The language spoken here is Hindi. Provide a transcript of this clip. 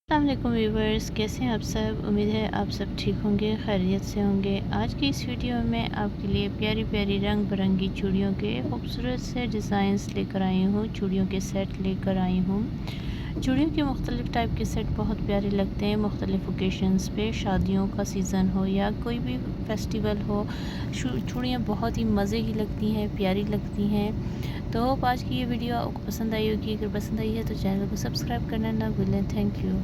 अस्सलाम वालेकुम व्यूवर्स, कैसे हैं आप सब। उम्मीद है आप सब ठीक होंगे, खैरियत से होंगे। आज की इस वीडियो में आपके लिए प्यारी प्यारी रंग बिरंगी चूड़ियों के खूबसूरत से डिज़ाइंस लेकर आई हूँ, चूड़ियों के सेट लेकर आई हूँ। चूड़ियों के मुख्तलिफ़ टाइप के सेट बहुत प्यारे लगते हैं मुख्तलिफ़ ओकेशंस पे, शादियों का सीज़न हो या कोई भी फेस्टिवल हो। चूड़ियाँ बहुत ही मज़े की लगती हैं, प्यारी लगती हैं। तो होप आज की ये वीडियो आपको पसंद आई होगी। अगर पसंद आई है तो चैनल को सब्सक्राइब करना ना भूलें। Thank you.